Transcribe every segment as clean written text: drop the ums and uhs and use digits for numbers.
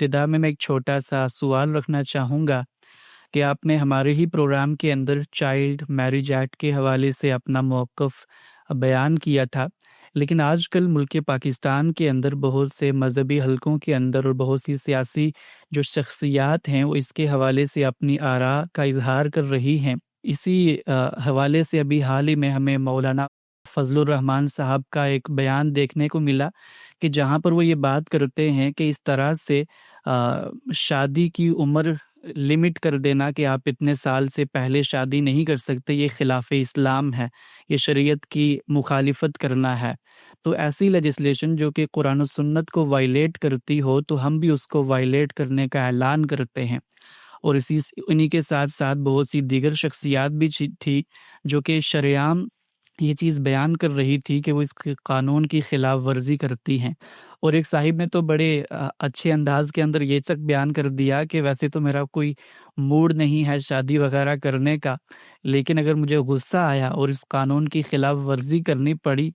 ابتدا میں ایک چھوٹا سا سوال رکھنا چاہوں گا کہ آپ نے ہمارے ہی پروگرام کے اندر چائلڈ میرج ایکٹ کے حوالے سے اپنا موقف بیان کیا تھا، لیکن آج کل ملک پاکستان کے اندر بہت سے مذہبی حلقوں کے اندر اور بہت سی سیاسی جو شخصیات ہیں وہ اس کے حوالے سے اپنی آراء کا اظہار کر رہی ہیں۔ اسی حوالے سے ابھی حال ہی میں ہمیں مولانا فضل الرحمان صاحب کا ایک بیان دیکھنے کو ملا کہ جہاں پر وہ یہ بات کرتے ہیں کہ اس طرح سے شادی کی عمر لمٹ کر دینا کہ آپ اتنے سال سے پہلے شادی نہیں کر سکتے، یہ خلاف اسلام ہے، یہ شریعت کی مخالفت کرنا ہے۔ تو ایسی لیجسلیشن جو کہ قرآن و سنت کو وائلیٹ کرتی ہو تو ہم بھی اس کو وائلیٹ کرنے کا اعلان کرتے ہیں، اور انہی کے ساتھ ساتھ بہت سی دیگر شخصیات بھی تھی جو کہ شرعام یہ چیز بیان کر رہی تھی کہ وہ اس قانون کی خلاف ورزی کرتی ہیں۔ اور ایک صاحب نے تو بڑے اچھے انداز کے اندر یہ تک بیان کر دیا کہ ویسے تو میرا کوئی موڈ نہیں ہے شادی وغیرہ کرنے کا، لیکن اگر مجھے غصہ آیا اور اس قانون کی خلاف ورزی کرنی پڑی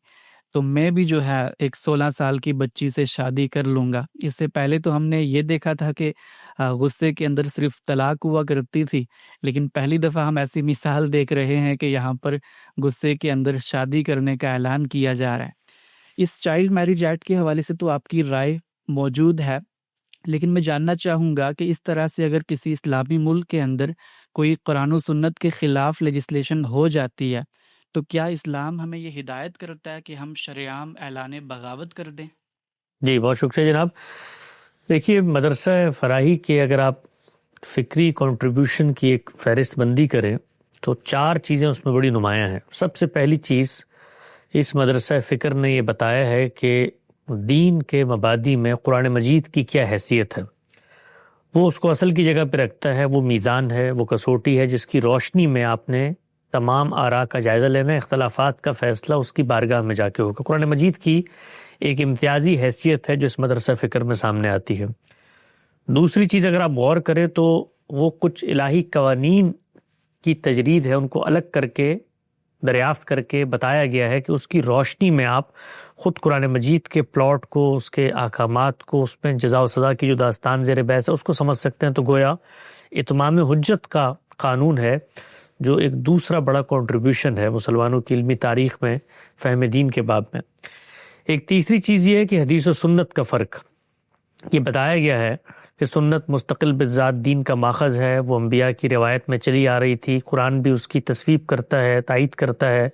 تو میں بھی جو ہے ایک 16 سال کی بچی سے شادی کر لوں گا۔ اس سے پہلے تو ہم نے یہ دیکھا تھا کہ غصے کے اندر صرف طلاق ہوا کرتی تھی، لیکن پہلی دفعہ ہم ایسی مثال دیکھ رہے ہیں کہ یہاں پر غصے کے اندر شادی کرنے کا اعلان کیا جا رہا ہے۔ اس چائلڈ میرج ایکٹ کے حوالے سے تو آپ کی رائے موجود ہے، لیکن میں جاننا چاہوں گا کہ اس طرح سے اگر کسی اسلامی ملک کے اندر کوئی قرآن و سنت کے خلاف لیجسلیشن ہو جاتی ہے تو کیا اسلام ہمیں یہ ہدایت کرتا ہے کہ ہم شرعام اعلان بغاوت کر دیں؟ جی بہت شکریہ جناب۔ دیکھیے، مدرسہ فراہی کے اگر آپ فکری کنٹریبیوشن کی ایک فہرست بندی کریں تو 4 چیزیں اس میں بڑی نمایاں ہیں۔ سب سے پہلی چیز، اس مدرسہ فکر نے یہ بتایا ہے کہ دین کے مبادی میں قرآن مجید کی کیا حیثیت ہے۔ وہ اس کو اصل کی جگہ پہ رکھتا ہے، وہ میزان ہے، وہ کسوٹی ہے جس کی روشنی میں آپ نے تمام آراء کا جائزہ لینا ہے، اختلافات کا فیصلہ اس کی بارگاہ میں جا کے ہوگا۔ قرآن مجید کی ایک امتیازی حیثیت ہے جو اس مدرسہ فکر میں سامنے آتی ہے۔ دوسری چیز اگر آپ غور کریں تو وہ کچھ الہی قوانین کی تجرید ہے، ان کو الگ کر کے دریافت کر کے بتایا گیا ہے کہ اس کی روشنی میں آپ خود قرآن مجید کے پلاٹ کو، اس کے احکامات کو، اس میں جزا و سزا کی جو داستان زیر بحث ہے اس کو سمجھ سکتے ہیں۔ تو گویا اتمام حجت کا قانون ہے جو ایک دوسرا بڑا کنٹریبیوشن ہے مسلمانوں کی علمی تاریخ میں فہم دین کے باب میں۔ ایک تیسری چیز یہ ہے کہ حدیث و سنت کا فرق یہ بتایا گیا ہے کہ سنت مستقل بذات دین کا ماخذ ہے، وہ انبیاء کی روایت میں چلی آ رہی تھی، قرآن بھی اس کی تصویب کرتا ہے، تائید کرتا ہے،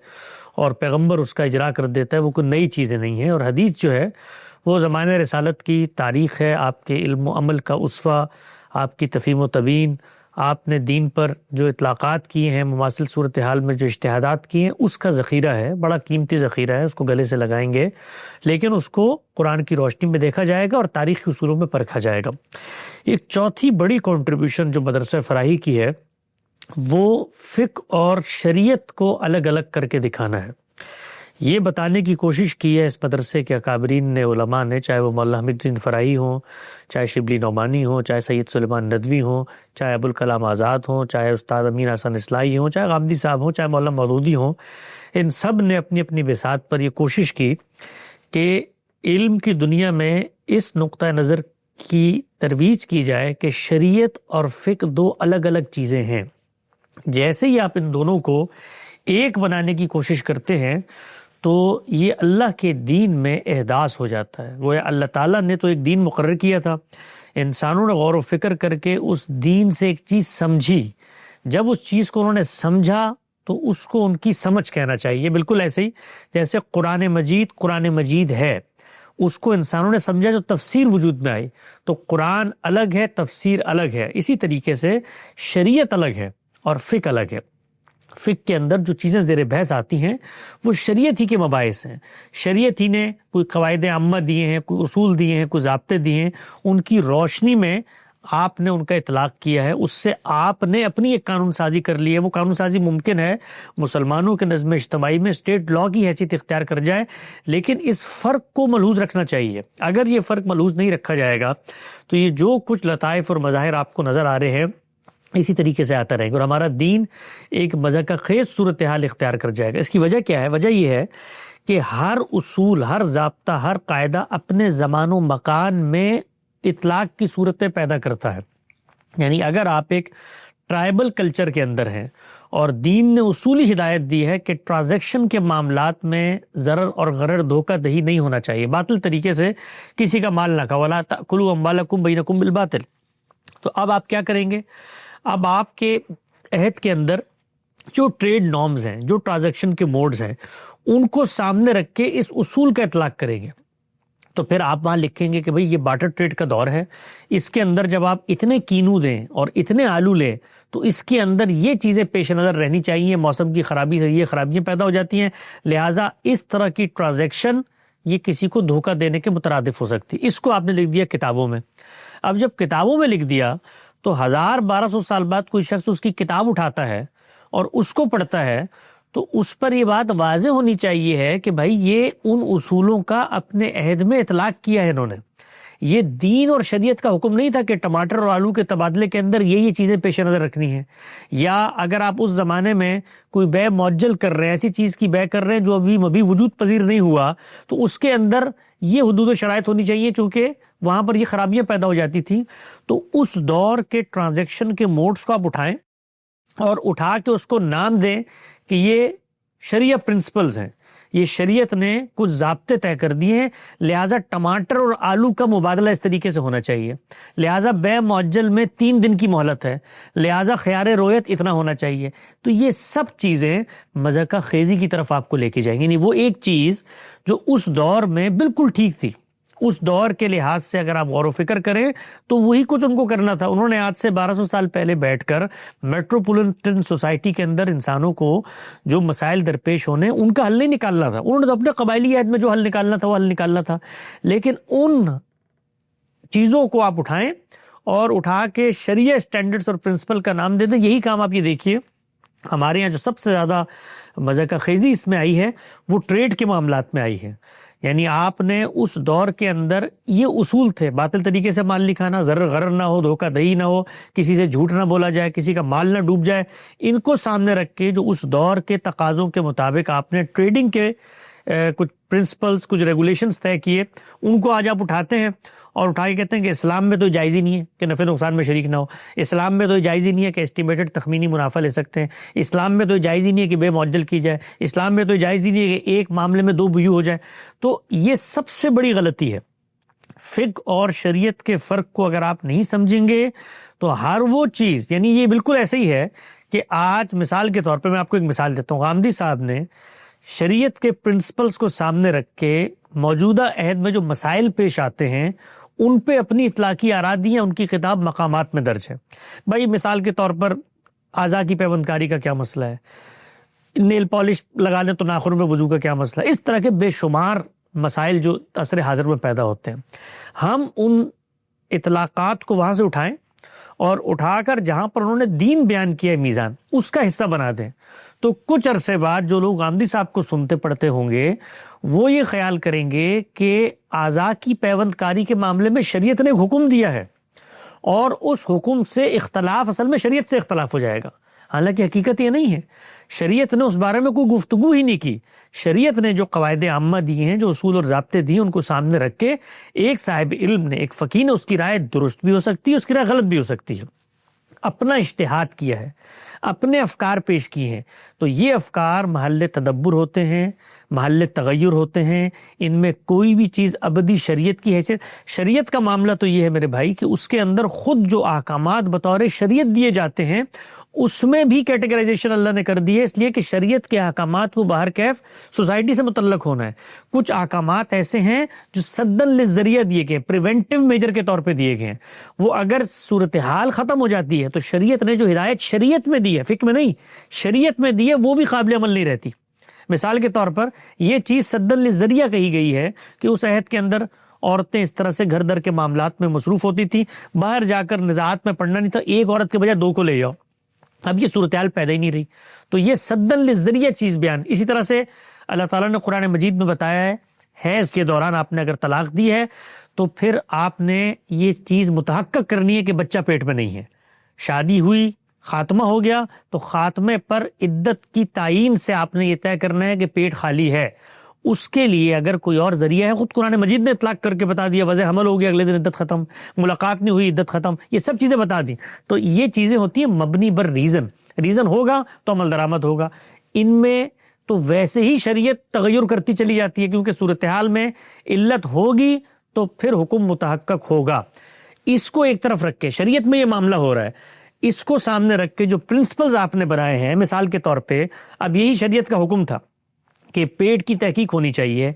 اور پیغمبر اس کا اجرا کر دیتا ہے، وہ کوئی نئی چیزیں نہیں ہیں۔ اور حدیث جو ہے وہ زمانہ رسالت کی تاریخ ہے، آپ کے علم و عمل کا اسوہ، آپ کی تفہیم و تبیین، آپ نے دین پر جو اطلاقات کیے ہیں، مماثل صورتحال میں جو اجتہادات کیے ہیں، اس کا ذخیرہ ہے، بڑا قیمتی ذخیرہ ہے، اس کو گلے سے لگائیں گے، لیکن اس کو قرآن کی روشنی میں دیکھا جائے گا اور تاریخی اصولوں میں پرکھا جائے گا۔ ایک چوتھی بڑی کنٹریبیوشن جو مدرسہ فراہی کی ہے وہ فقہ اور شریعت کو الگ الگ کر کے دکھانا ہے۔ یہ بتانے کی کوشش کی ہے اس مدرسے کے اکابرین نے، علماء نے، چاہے وہ مولانا حمید الدین فراہی ہوں، چاہے شبلی نعمانی ہوں، چاہے سید سلیمان ندوی ہوں، چاہے ابوالکلام آزاد ہوں، چاہے استاد امین حسن اصلاحی ہوں، چاہے غامدی صاحب ہوں، چاہے مولانا مودودی ہوں۔ ان سب نے اپنی اپنی بساط پر یہ کوشش کی کہ علم کی دنیا میں اس نقطہ نظر کی ترویج کی جائے کہ شریعت اور فقہ 2 الگ الگ چیزیں ہیں۔ جیسے ہی آپ ان دونوں کو ایک بنانے کی کوشش کرتے ہیں تو یہ اللہ کے دین میں احداث ہو جاتا ہے۔ وہ اللہ تعالیٰ نے تو ایک دین مقرر کیا تھا، انسانوں نے غور و فکر کر کے اس دین سے ایک چیز سمجھی، جب اس چیز کو انہوں نے سمجھا تو اس کو ان کی سمجھ کہنا چاہیے۔ بالکل ایسے ہی جیسے قرآن مجید ہے، اس کو انسانوں نے سمجھا، جو تفسیر وجود میں آئی تو قرآن الگ ہے، تفسیر الگ ہے۔ اسی طریقے سے شریعت الگ ہے اور فقہ الگ ہے۔ فقہ کے اندر جو چیزیں زیر بحث آتی ہیں وہ شریعت ہی کے مباحث ہیں، شریعت ہی نے کوئی قواعد عامہ دیے ہیں، کوئی اصول دیے ہیں، کوئی ضابطے دیے ہیں، ان کی روشنی میں آپ نے ان کا اطلاق کیا ہے، اس سے آپ نے اپنی ایک قانون سازی کر لی ہے۔ وہ قانون سازی ممکن ہے مسلمانوں کے نظم اجتماعی میں اسٹیٹ لا کی حیثیت اختیار کر جائے، لیکن اس فرق کو ملحوظ رکھنا چاہیے۔ اگر یہ فرق ملحوظ نہیں رکھا جائے گا تو یہ جو کچھ لطائف اور مظاہر آپ کو نظر آ رہے ہیں اسی طریقے سے آتا رہے گا، اور ہمارا دین ایک مزہ کا خیز صورتحال اختیار کر جائے گا۔ اس کی وجہ کیا ہے؟ وجہ یہ ہے کہ ہر اصول، ہر ضابطہ، ہر قاعدہ اپنے زمان و مکان میں اطلاق کی صورتیں پیدا کرتا ہے. یعنی اگر آپ ایک ٹرائبل کلچر کے اندر ہیں اور دین نے اصولی ہدایت دی ہے کہ ٹرانزیکشن کے معاملات میں ضرر اور غرر دھوکہ دہی نہیں ہونا چاہیے، باطل طریقے سے کسی کا مال نہ کھاؤ، وَلَا تَأْكُلُوا أَمْوَالَكُمْ بَيْنَكُمْ بِالْبَاطِلِ. تو اب آپ کیا کریں گے؟ اب آپ کے عہد کے اندر جو ٹریڈ نارمز ہیں، جو ٹرانزیکشن کے موڈز ہیں، ان کو سامنے رکھ کے اس اصول کا اطلاق کریں گے. تو پھر آپ وہاں لکھیں گے کہ بھئی یہ بارٹر ٹریڈ کا دور ہے، اس کے اندر جب آپ اتنے کینو دیں اور اتنے آلو لیں تو اس کے اندر یہ چیزیں پیش نظر رہنی چاہیے، موسم کی خرابی سے یہ خرابیاں پیدا ہو جاتی ہیں، لہٰذا اس طرح کی ٹرانزیکشن یہ کسی کو دھوکہ دینے کے مترادف ہو سکتی. اس کو آپ نے لکھ دیا کتابوں میں. اب جب کتابوں میں لکھ دیا تو 1200 سال بعد کوئی شخص اس کی کتاب اٹھاتا ہے اور اس کو پڑھتا ہے تو اس پر یہ بات واضح ہونی چاہیے ہے کہ بھائی یہ ان اصولوں کا اپنے عہد میں اطلاق کیا ہے انہوں نے. یہ دین اور شریعت کا حکم نہیں تھا کہ ٹماٹر اور آلو کے تبادلے کے اندر یہ چیزیں پیش نظر رکھنی ہیں، یا اگر آپ اس زمانے میں کوئی بے معجل کر رہے ہیں، ایسی چیز کی بے کر رہے ہیں جو ابھی وجود پذیر نہیں ہوا، تو اس کے اندر یہ حدود و شرائط ہونی چاہیے چونکہ وہاں پر یہ خرابیاں پیدا ہو جاتی تھیں. تو اس دور کے ٹرانزیکشن کے موڈز کو آپ اٹھائیں اور اٹھا کے اس کو نام دیں کہ یہ شریعہ پرنسپلز ہیں، یہ شریعت نے کچھ ضابطے طے کر دیے ہیں، لہٰذا ٹماٹر اور آلو کا مبادلہ اس طریقے سے ہونا چاہیے، لہٰذا بے معجل میں 3 دن کی مہلت ہے، لہٰذا خیار رویت اتنا ہونا چاہیے. تو یہ سب چیزیں مذاق خیزی کی طرف آپ کو لے کے جائیں گے. یعنی وہ ایک چیز جو اس دور میں بالکل ٹھیک تھی، اس دور کے لحاظ سے اگر آپ غور و فکر کریں تو وہی کچھ ان کو کرنا تھا. انہوں نے آج سے 1200 سال پہلے بیٹھ کر میٹروپولیٹن سوسائٹی کے اندر انسانوں کو جو مسائل درپیش ہونے ان کا حل نہیں نکالنا تھا. انہوں نے تو اپنے قبائلی عہد میں جو حل نکالنا تھا وہ حل نکالنا تھا. لیکن ان چیزوں کو آپ اٹھائیں اور اٹھا کے شریعہ اسٹینڈرڈز اور پرنسپل کا نام دے دیں. یہی کام آپ یہ دیکھیے ہمارے یہاں جو سب سے زیادہ مذاق خیزی اس میں آئی ہے وہ ٹریڈ کے معاملات میں آئی ہے. یعنی آپ نے اس دور کے اندر یہ اصول تھے، باطل طریقے سے مال نہیں کھانا، ضرر غرر نہ ہو، دھوکہ دہی نہ ہو، کسی سے جھوٹ نہ بولا جائے، کسی کا مال نہ ڈوب جائے. ان کو سامنے رکھ کے جو اس دور کے تقاضوں کے مطابق آپ نے ٹریڈنگ کے کچھ پرنسپلز، کچھ ریگولیشنز طے کیے، ان کو آج آپ اٹھاتے ہیں اور اٹھا کے کہتے ہیں کہ اسلام میں تو جائز ہی نہیں ہے کہ نفع نقصان میں شریک نہ ہو، اسلام میں تو جائز ہی نہیں ہے کہ ایسٹیمیٹڈ تخمینی منافع لے سکتے ہیں، اسلام میں تو جائز ہی نہیں ہے کہ بے معجل کی جائے، اسلام میں تو جائز ہی نہیں ہے کہ ایک معاملے میں 2 بیع ہو جائے. تو یہ سب سے بڑی غلطی ہے. فقہ اور شریعت کے فرق کو اگر آپ نہیں سمجھیں گے تو ہر وہ چیز، یعنی یہ بالکل ایسے ہی ہے کہ آج مثال کے طور پہ میں آپ کو ایک مثال دیتا ہوں. غامدی صاحب نے شریعت کے پرنسپلز کو سامنے رکھ کے موجودہ عہد میں جو مسائل پیش آتے ہیں ان پہ اپنی اطلاقی آراء دی ہیں. ان کی کتاب مقامات میں درج ہے. بھائی مثال کے طور پر اعضاء کی پیوند کاری کا کیا مسئلہ ہے، نیل پالش لگا لیں تو ناخن میں وضو کا کیا مسئلہ ہے. اس طرح کے بے شمار مسائل جو عصر حاضر میں پیدا ہوتے ہیں، ہم ان اطلاقات کو وہاں سے اٹھائیں اور اٹھا کر جہاں پر انہوں نے دین بیان کیا ہے میزان، اس کا حصہ بنا دیں. تو کچھ عرصے بعد جو لوگ غامدی صاحب کو سنتے پڑھتے ہوں گے وہ یہ خیال کریں گے کہ اعضاء کی پیوند کاری کے معاملے میں شریعت نے حکم دیا ہے اور اس حکم سے اختلاف اصل میں شریعت سے اختلاف ہو جائے گا. حالانکہ حقیقت یہ نہیں ہے، شریعت نے اس بارے میں کوئی گفتگو ہی نہیں کی. شریعت نے جو قواعد عامہ دی ہیں، جو اصول اور ضابطے دی ہیں، ان کو سامنے رکھ کے ایک صاحب علم نے، ایک فقیہ نے، اس کی رائے درست بھی ہو سکتی ہے، اس کی رائے غلط بھی ہو سکتی ہے، اپنا اجتہاد کیا ہے، اپنے افکار پیش کیے ہیں. تو یہ افکار محل تدبر ہوتے ہیں، محل تغیر ہوتے ہیں. ان میں کوئی بھی چیز ابدی شریعت کی حیثیت، شریعت کا معاملہ تو یہ ہے میرے بھائی کہ اس کے اندر خود جو احکامات بطور شریعت دیے جاتے ہیں اس میں بھی کیٹیگرائزیشن اللہ نے کر دی ہے، اس لیے کہ شریعت کے احکامات کو باہر کیف سوسائٹی سے متعلق ہونا ہے. کچھ احکامات ایسے ہیں جو سدن للذریعہ دیے گئے، پریونٹیو میجر کے طور پہ دیے گئے ہیں. وہ اگر صورتحال ختم ہو جاتی ہے تو شریعت نے جو ہدایت شریعت میں دی ہے، فقہ میں نہیں، شریعت میں دی ہے، وہ بھی قابل عمل نہیں رہتی. مثال کے طور پر یہ چیز سدن للذریعہ کہی گئی ہے کہ اس عہد کے اندر عورتیں اس طرح سے گھر در کے معاملات میں مصروف ہوتی تھیں، باہر جا کر نزاعات میں پڑنا نہیں تھا، ایک عورت کے بجائے 2 کو لے جاؤ. اب یہ صورتحال پیدا ہی نہیں رہی. تو یہ سدن للذریعہ چیز بیان. اسی طرح سے اللہ تعالیٰ نے قرآن مجید میں بتایا ہے حیض کے دوران آپ نے اگر طلاق دی ہے تو پھر آپ نے یہ چیز متحقق کرنی ہے کہ بچہ پیٹ میں نہیں ہے. شادی ہوئی، خاتمہ ہو گیا تو خاتمے پر عدت کی تعیین سے آپ نے یہ طے کرنا ہے کہ پیٹ خالی ہے. اس کے لیے اگر کوئی اور ذریعہ ہے، خود قرآن مجید نے اطلاق کر کے بتا دیا، وضع حمل ہو گیا اگلے دن عدت ختم، ملاقات نہیں ہوئی عدت ختم، یہ سب چیزیں بتا دیں. تو یہ چیزیں ہوتی ہیں مبنی بر ریزن ہوگا تو عمل درآمد ہوگا. ان میں تو ویسے ہی شریعت تغیر کرتی چلی جاتی ہے، کیونکہ صورتحال میں علت ہوگی تو پھر حکم متحقق ہوگا. اس کو ایک طرف رکھ کے، شریعت میں یہ معاملہ ہو رہا ہے، اس کو سامنے رکھ کے جو پرنسپلز آپ نے بنائے ہیں، مثال کے طور پہ اب یہی شریعت کا حکم تھا کہ پیٹ کی تحقیق ہونی چاہیے،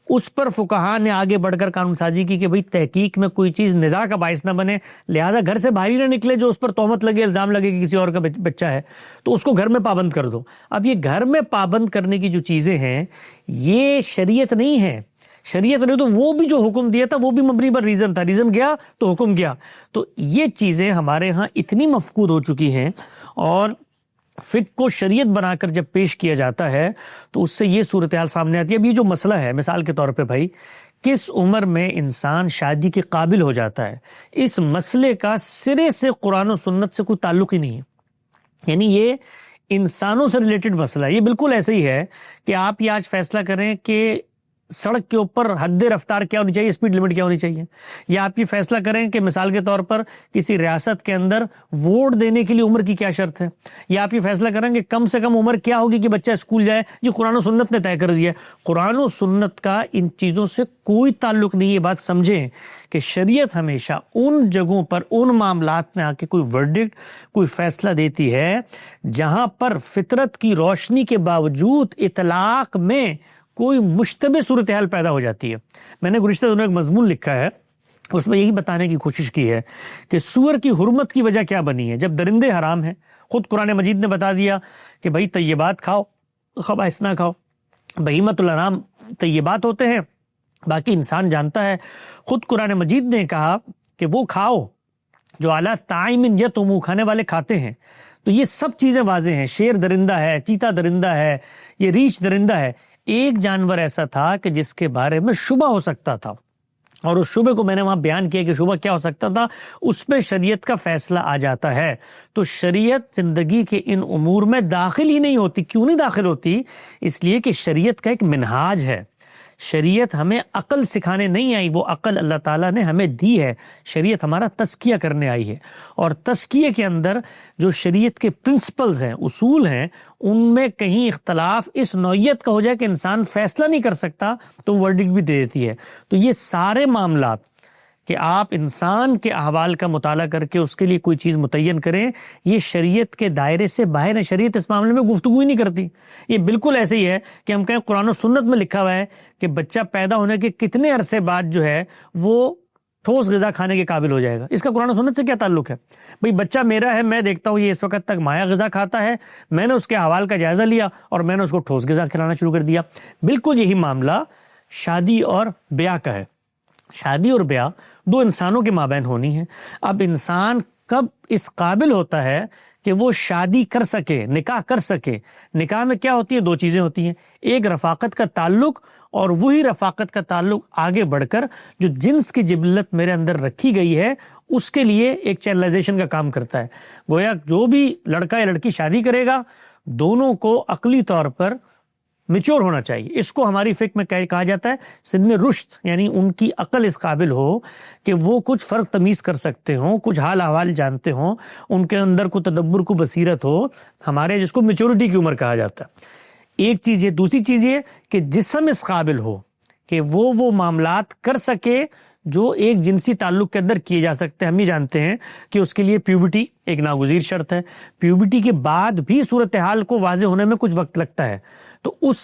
اس پر فقہا نے آگے بڑھ کر قانون سازی کی کہ بھئی تحقیق میں کوئی چیز نزاع کا باعث نہ بنے، لہٰذا گھر سے باہر ہی نہ نکلے جو اس پر تہمت لگے، الزام لگے کہ کسی اور کا بچہ ہے، تو اس کو گھر میں پابند کر دو. اب یہ گھر میں پابند کرنے کی جو چیزیں ہیں یہ شریعت نہیں ہے. شریعت نے تو وہ بھی جو حکم دیا تھا وہ بھی مبنی پر ریزن تھا، ریزن گیا تو حکم گیا. تو یہ چیزیں ہمارے ہاں اتنی مفقود ہو چکی ہیں، اور فقہ کو شریعت بنا کر جب پیش کیا جاتا ہے تو اس سے یہ صورتحال سامنے آتی ہے. اب یہ جو مسئلہ ہے، مثال کے طور پہ بھائی کس عمر میں انسان شادی کے قابل ہو جاتا ہے، اس مسئلے کا سرے سے قرآن و سنت سے کوئی تعلق ہی نہیں ہے. یعنی یہ انسانوں سے ریلیٹڈ مسئلہ ہے. یہ بالکل ایسے ہی ہے کہ آپ یہ آج فیصلہ کریں کہ سڑک کے اوپر حد رفتار کیا ہونی چاہیے، اسپیڈ لمٹ کیا ہونی چاہیے، یا آپ یہ فیصلہ کریں کہ مثال کے طور پر کسی ریاست کے اندر ووٹ دینے کے لیے عمر کی کیا شرط ہے، یا آپ یہ فیصلہ کریں کہ کم سے کم عمر کیا ہوگی کہ بچہ اسکول جائے. یہ قرآن و سنت نے طے کر دیا ہے. قرآن و سنت کا ان چیزوں سے کوئی تعلق نہیں. یہ بات سمجھیں کہ شریعت ہمیشہ ان جگہوں پر، ان معاملات میں آ کے کوئی ورڈکٹ، کوئی فیصلہ دیتی ہے جہاں پر فطرت کی روشنی کے باوجود اطلاق میں کوئی مشتبہ صورتحال پیدا ہو جاتی ہے. میں نے گزشتہ دنوں ایک مضمون لکھا ہے، اس میں یہی بتانے کی کوشش کی ہے کہ سور کی حرمت کی وجہ کیا بنی ہے. جب درندے حرام ہیں، خود قرآن مجید نے بتا دیا کہ بھائی طیبات کھاؤ، خبائث نہ کھاؤ. بہیمۃ الانعام طیبات ہوتے ہیں، باقی انسان جانتا ہے. خود قرآن مجید نے کہا کہ وہ کھاؤ جو اعلیٰ طعام یطعم کھانے والے کھاتے ہیں. تو یہ سب چیزیں واضح ہیں. شیر درندہ ہے، چیتا درندہ ہے، یہ ریچھ درندہ ہے. ایک جانور ایسا تھا کہ جس کے بارے میں شبہ ہو سکتا تھا، اور اس شبہ کو میں نے وہاں بیان کیا کہ شبہ کیا ہو سکتا تھا، اس پہ شریعت کا فیصلہ آ جاتا ہے. تو شریعت زندگی کے ان امور میں داخل ہی نہیں ہوتی. کیوں نہیں داخل ہوتی؟ اس لیے کہ شریعت کا ایک منہاج ہے. شریعت ہمیں عقل سکھانے نہیں آئی، وہ عقل اللہ تعالیٰ نے ہمیں دی ہے. شریعت ہمارا تزکیہ کرنے آئی ہے، اور تزکیے کے اندر جو شریعت کے پرنسپلز ہیں، اصول ہیں، ان میں کہیں اختلاف اس نوعیت کا ہو جائے کہ انسان فیصلہ نہیں کر سکتا تو ورڈکٹ بھی دے دیتی ہے. تو یہ سارے معاملات کہ آپ انسان کے احوال کا مطالعہ کر کے اس کے لیے کوئی چیز متعین کریں، یہ شریعت کے دائرے سے باہر ہے. شریعت اس معاملے میں گفتگو ہی نہیں کرتی. یہ بالکل ایسے ہی ہے کہ ہم کہیں قرآن و سنت میں لکھا ہوا ہے کہ بچہ پیدا ہونے کے کتنے عرصے بعد جو ہے وہ ٹھوس غذا کھانے کے قابل ہو جائے گا. اس کا قرآن و سنت سے کیا تعلق ہے؟ بھئی بچہ میرا ہے، میں دیکھتا ہوں یہ اس وقت تک مایا غذا کھاتا ہے، میں نے اس کے احوال کا جائزہ لیا اور میں نے اس کو ٹھوس غذا کھلانا شروع کر دیا. بالکل یہی معاملہ شادی اور بیاہ کا ہے. شادی اور بیاہ دو انسانوں کے مابین ہونی ہے. اب انسان کب اس قابل ہوتا ہے کہ وہ شادی کر سکے، نکاح کر سکے؟ نکاح میں کیا ہوتی ہے؟ دو چیزیں ہوتی ہیں. ایک رفاقت کا تعلق، اور وہی رفاقت کا تعلق آگے بڑھ کر جو جنس کی جبلت میرے اندر رکھی گئی ہے اس کے لیے ایک چینلائزیشن کا کام کرتا ہے. گویا جو بھی لڑکا یا لڑکی شادی کرے گا، دونوں کو عقلی طور پر میچور ہونا چاہیے. اس کو ہماری فقہ میں کہا جاتا ہے سن رشد، یعنی ان کی عقل اس قابل ہو کہ وہ کچھ فرق تمیز کر سکتے ہوں، کچھ حال احوال جانتے ہوں، ان کے اندر کو تدبر کو بصیرت ہو، ہمارے جس کو میچورٹی کی عمر کہا جاتا ہے. ایک چیز یہ. دوسری چیز یہ کہ جسم اس قابل ہو کہ وہ معاملات کر سکے جو ایک جنسی تعلق کے اندر کیے جا سکتے ہیں. ہم یہ جانتے ہیں کہ اس کے لیے پیوبرٹی ایک ناگزیر شرط ہے. پیوبرٹی کے بعد بھی صورتحال کو واضح ہونے میں کچھ وقت لگتا ہے. تو اس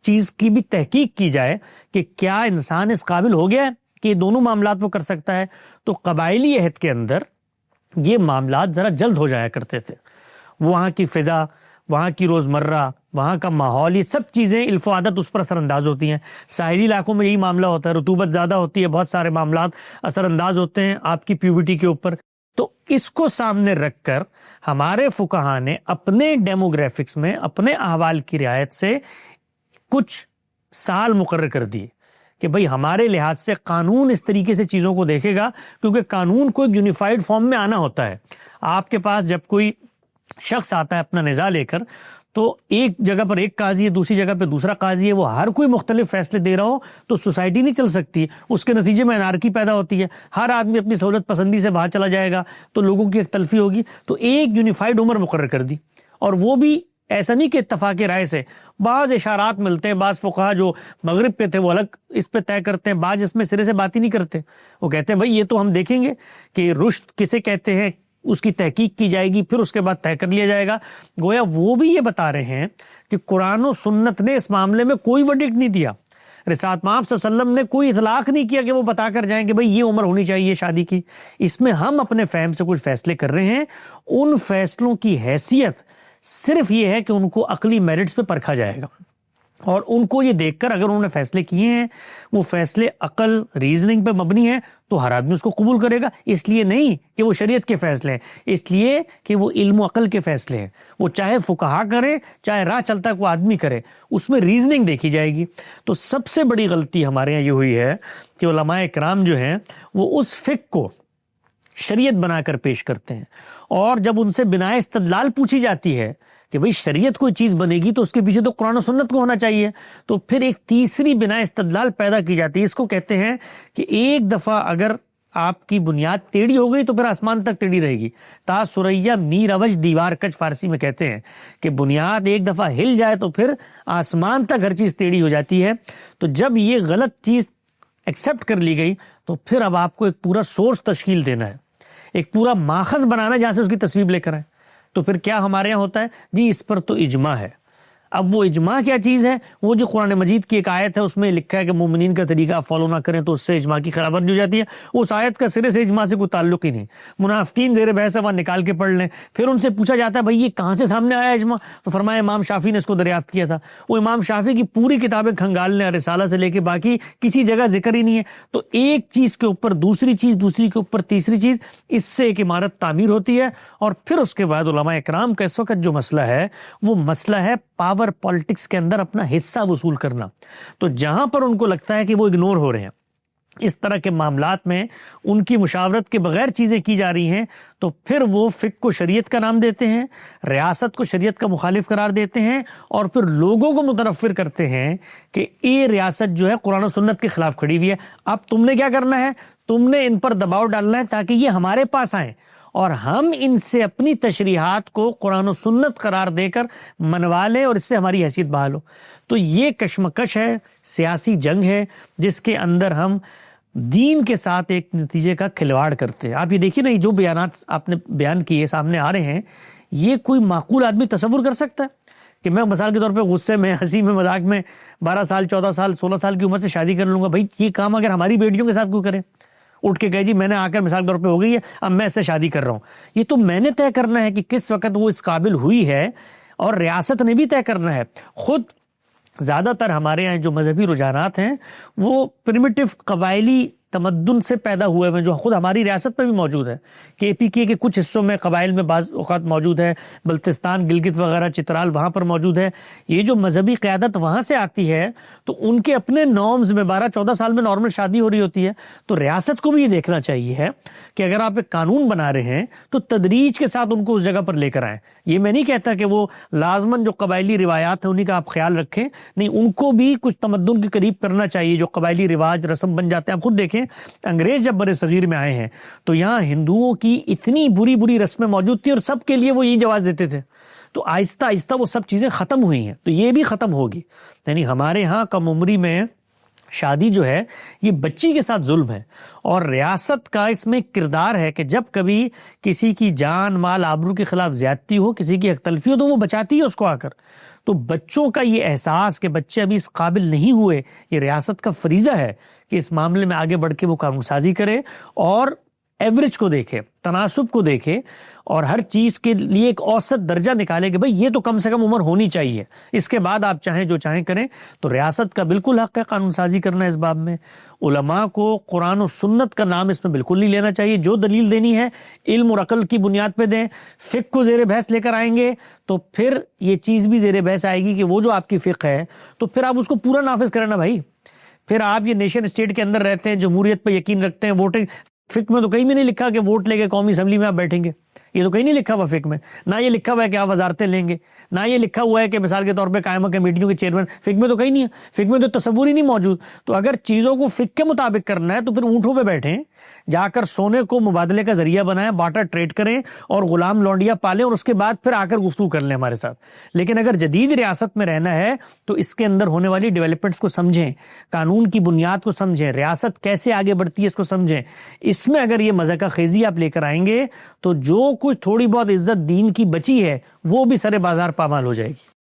چیز کی بھی تحقیق کی جائے کہ کیا انسان اس قابل ہو گیا ہے کہ یہ دونوں معاملات وہ کر سکتا ہے. تو قبائلی عہد کے اندر یہ معاملات ذرا جلد ہو جایا کرتے تھے. وہاں کی فضا، وہاں کی روزمرہ، وہاں کا ماحول، یہ سب چیزیں الف و عادت اس پر اثر انداز ہوتی ہیں. ساحلی علاقوں میں یہی معاملہ ہوتا ہے، رطوبت زیادہ ہوتی ہے، بہت سارے معاملات اثر انداز ہوتے ہیں آپ کی پیوبرٹی کے اوپر. تو اس کو سامنے رکھ کر ہمارے فقہا نے اپنے ڈیموگرافکس میں اپنے احوال کی رعایت سے کچھ سال مقرر کر دیے کہ بھئی ہمارے لحاظ سے قانون اس طریقے سے چیزوں کو دیکھے گا، کیونکہ قانون کو ایک یونیفائڈ فارم میں آنا ہوتا ہے. آپ کے پاس جب کوئی شخص آتا ہے اپنا نزاع لے کر، تو ایک جگہ پر ایک قاضی ہے، دوسری جگہ پہ دوسرا قاضی ہے، وہ ہر کوئی مختلف فیصلے دے رہا ہو تو سوسائٹی نہیں چل سکتی، اس کے نتیجے میں انارکی پیدا ہوتی ہے، ہر آدمی اپنی سہولت پسندی سے باہر چلا جائے گا تو لوگوں کی ایک تلفی ہوگی۔ تو ایک یونیفائڈ عمر مقرر کر دی، اور وہ بھی ایسا نہیں کہ اتفاق رائے سے، بعض اشارات ملتے ہیں، بعض فقہا جو مغرب پہ تھے وہ الگ اس پہ طے کرتے ہیں، بعض اس میں سرے سے بات ہی نہیں کرتے، وہ کہتے ہیں بھائی یہ تو ہم دیکھیں گے کہ رشد کسے کہتے ہیں، اس کی تحقیق کی جائے گی، پھر اس کے بعد طے کر لیا جائے گا۔ گویا وہ بھی یہ بتا رہے ہیں کہ قرآن و سنت نے اس معاملے میں کوئی ورڈکٹ نہیں دیا، رسالت مآب صلی اللہ علیہ وسلم نے کوئی اطلاق نہیں کیا کہ وہ بتا کر جائیں کہ بھئی یہ عمر ہونی چاہیے شادی کی۔ اس میں ہم اپنے فہم سے کچھ فیصلے کر رہے ہیں، ان فیصلوں کی حیثیت صرف یہ ہے کہ ان کو عقلی میرٹس پہ پرکھا جائے گا، اور ان کو یہ دیکھ کر اگر انہوں نے فیصلے کیے ہیں وہ فیصلے عقل ریزننگ پہ مبنی ہیں تو ہر آدمی اس کو قبول کرے گا، اس لیے نہیں کہ وہ شریعت کے فیصلے ہیں، اس لیے کہ وہ علم و عقل کے فیصلے ہیں، وہ چاہے فقہا کرے چاہے راہ چلتا کوئی آدمی کرے، اس میں ریزننگ دیکھی جائے گی۔ تو سب سے بڑی غلطی ہمارے یہاں یہ ہوئی ہے کہ علماء اکرام جو ہیں وہ اس فقہ کو شریعت بنا کر پیش کرتے ہیں، اور جب ان سے بنا استدلال پوچھی جاتی ہے کہ بھئی شریعت کوئی چیز بنے گی تو اس کے پیچھے تو قرآن و سنت کو ہونا چاہیے، تو پھر ایک تیسری بنا استدلال پیدا کی جاتی ہے۔ اس کو کہتے ہیں کہ ایک دفعہ اگر آپ کی بنیاد ٹیڑھی ہو گئی تو پھر آسمان تک ٹیڑھی رہے گی، تا سریا می روج دیوار کچ فارسی میں کہتے ہیں کہ بنیاد ایک دفعہ ہل جائے تو پھر آسمان تک ہر چیز ٹیڑھی ہو جاتی ہے۔ تو جب یہ غلط چیز ایکسیپٹ کر لی گئی تو پھر اب آپ کو ایک پورا سورس تشکیل دینا ہے، ایک پورا ماخذ بنانا ہے جہاں سے اس کی تصویب لے کر آئے۔ تو پھر کیا ہمارے یہاں ہوتا ہے جی اس پر تو اجماع ہے۔ اب وہ اجماع کیا چیز ہے؟ وہ جو قرآن مجید کی ایک آیت ہے اس میں لکھا ہے کہ مومنین کا طریقہ آپ فالو نہ کریں تو اس سے اجماع کی خلاف ورزی ہو جاتی ہے، اس آیت کا سرے سے اجماع سے کوئی تعلق ہی نہیں۔ منافقین زیر بحث ہے، وہاں نکال کے پڑھ لیں، پھر ان سے پوچھا جاتا ہے بھائی یہ کہاں سے سامنے آیا اجماع؟ تو فرمایا امام شافعی نے اس کو دریافت کیا تھا۔ وہ امام شافعی کی پوری کتابیں کھنگال لیں، رسالہ سے لے کے باقی کسی جگہ ذکر ہی نہیں ہے۔ تو ایک چیز کے اوپر دوسری چیز، دوسری کے اوپر تیسری چیز، اس سے ایک عمارت تعمیر ہوتی ہے۔ اور پھر اس کے بعد علماء اکرام کا اس وقت جو مسئلہ ہے وہ مسئلہ ہے پاور پالیٹکس کے اندر اپنا حصہ وصول کرنا۔ تو جہاں پر ان کو لگتا ہے کہ وہ اگنور ہو رہے ہیں، اس طرح کے معاملات میں ان کی مشاورت کے بغیر چیزیں کی جا رہی ہیں، تو پھر وہ فقہ کو شریعت کا نام دیتے ہیں، ریاست کو شریعت کا مخالف قرار دیتے ہیں، اور پھر لوگوں کو متنفر کرتے ہیں کہ یہ ریاست جو ہے قرآن و سنت کے خلاف کھڑی ہوئی ہے۔ اب تم نے کیا کرنا ہے؟ تم نے ان پر دباؤ ڈالنا ہے تاکہ یہ ہمارے پاس آئیں اور ہم ان سے اپنی تشریحات کو قرآن و سنت قرار دے کر منوا لیں اور اس سے ہماری حیثیت بحال ہو۔ تو یہ کشمکش ہے، سیاسی جنگ ہے جس کے اندر ہم دین کے ساتھ ایک نتیجے کا کھلواڑ کرتے ہیں۔ آپ یہ دیکھیے نا، یہ جو بیانات آپ نے بیان کیے سامنے آ رہے ہیں، یہ کوئی معقول آدمی تصور کر سکتا ہے کہ میں مثال کے طور پہ غصے میں، ہنسی میں، مذاق میں 12 سال 14 سال 16 سال کی عمر سے شادی کر لوں گا؟ بھائی یہ کام اگر ہماری بیٹیوں کے ساتھ کوئی کرے، اٹھ کے کہے جی میں نے آ کر مثال کے طور پہ ہو گئی ہے اب میں اس سے شادی کر رہا ہوں، یہ تو میں نے طے کرنا ہے کہ کس وقت وہ اس قابل ہوئی ہے، اور ریاست نے بھی طے کرنا ہے۔ خود زیادہ تر ہمارے یہاں جو مذہبی رجحانات ہیں وہ پریمیٹو قبائلی تمدن سے پیدا ہوئے ہیں، جو خود ہماری ریاست میں بھی موجود ہے۔ کے پی کے کچھ حصوں میں قبائل میں بعض اوقات موجود ہے، بلتستان، گلگت وغیرہ، چترال وہاں پر موجود ہے۔ یہ جو مذہبی قیادت وہاں سے آتی ہے تو ان کے اپنے نارمز میں 12-14 سال میں نارمل شادی ہو رہی ہوتی ہے۔ تو ریاست کو بھی یہ دیکھنا چاہیے ہے کہ اگر آپ ایک قانون بنا رہے ہیں تو تدریج کے ساتھ ان کو اس جگہ پر لے کر آئیں۔ یہ میں نہیں کہتا کہ وہ لازماً جو قبائلی روایات ہیں انہیں کا آپ خیال رکھیں، نہیں، ان کو بھی کچھ تمدن کے قریب کرنا چاہیے۔ جو قبائلی رواج رسم بن جاتے ہیں، آپ خود دیکھیں انگریز جب بر صغیر میں آئے ہیں تو یہاں ہندوؤں کی اتنی بری بری رسمیں موجود تھیں اور سب کے لیے وہ یہی جواز دیتے تھے۔ تو آہستہ آہستہ وہ سب چیزیں ختم ہوئی ہیں، تو یہ بھی ختم ہوگی۔ یعنی ہمارے ہاں کم عمری میں شادی جو ہے یہ بچی کے ساتھ ظلم ہے، اور ریاست کا اس میں کردار ہے کہ جب کبھی کسی کی جان مال آبرو کے خلاف زیادتی ہو، کسی کی حق تلفی ہو، تو وہ بچاتی ہے اس کو آ کر۔ تو بچوں کا یہ احساس کہ بچے ابھی اس قابل نہیں ہوئے، یہ ریاست کا فریضہ ہے کہ اس معاملے میں آگے بڑھ کے وہ قانون سازی کرے اور ایوریج کو دیکھے، تناسب کو دیکھے، اور ہر چیز کے لیے ایک اوسط درجہ نکالے کہ بھئی یہ تو کم سے کم عمر ہونی چاہیے، اس کے بعد آپ چاہیں جو چاہیں کریں۔ تو ریاست کا بالکل حق ہے قانون سازی کرنا اس باب میں۔ علماء کو قرآن و سنت کا نام اس میں بالکل نہیں لینا چاہیے، جو دلیل دینی ہے علم اور عقل کی بنیاد پہ دیں۔ فقہ کو زیر بحث لے کر آئیں گے تو پھر یہ چیز بھی زیر بحث آئے گی کہ وہ جو آپ کی فقہ ہے تو پھر آپ اس کو پورا نافذ کریں نا بھائی۔ پھر آپ یہ نیشن اسٹیٹ کے اندر رہتے ہیں، جمہوریت پہ یقین رکھتے ہیں، ووٹنگ، فقہ میں تو کہیں بھی نہیں لکھا کہ ووٹ لے کے قومی اسمبلی میں آپ بیٹھیں گے۔ یہ تو کہیں نہیں لکھا ہوا فقہ میں، نہ یہ لکھا ہوا ہے کہ آپ وزارتیں لیں گے، نہ یہ لکھا ہوا ہے کہ مثال کے طور پہ قائمہ کمیٹیوں کے چیئرمین، فقہ میں تو کہیں نہیں ہے، فقہ میں تو تصور ہی نہیں موجود۔ تو اگر چیزوں کو فقہ کے مطابق کرنا ہے تو پھر اونٹوں پہ بیٹھیں، جا کر سونے کو مبادلے کا ذریعہ بنائیں، بارٹر ٹریڈ کریں اور غلام لونڈیا پالیں، اور اس کے بعد پھر آ کر گفتگو کر لیں ہمارے ساتھ۔ لیکن اگر جدید ریاست میں رہنا ہے تو اس کے اندر ہونے والی ڈیولپمنٹس کو سمجھیں، قانون کی بنیاد کو سمجھیں، ریاست کیسے آگے بڑھتی ہے اس کو سمجھیں۔ اس میں اگر یہ مذہقہ خیزی آپ لے کر آئیں گے تو جو کچھ تھوڑی بہت عزت دین کی بچی ہے وہ بھی سرے بازار پامال ہو جائے گی۔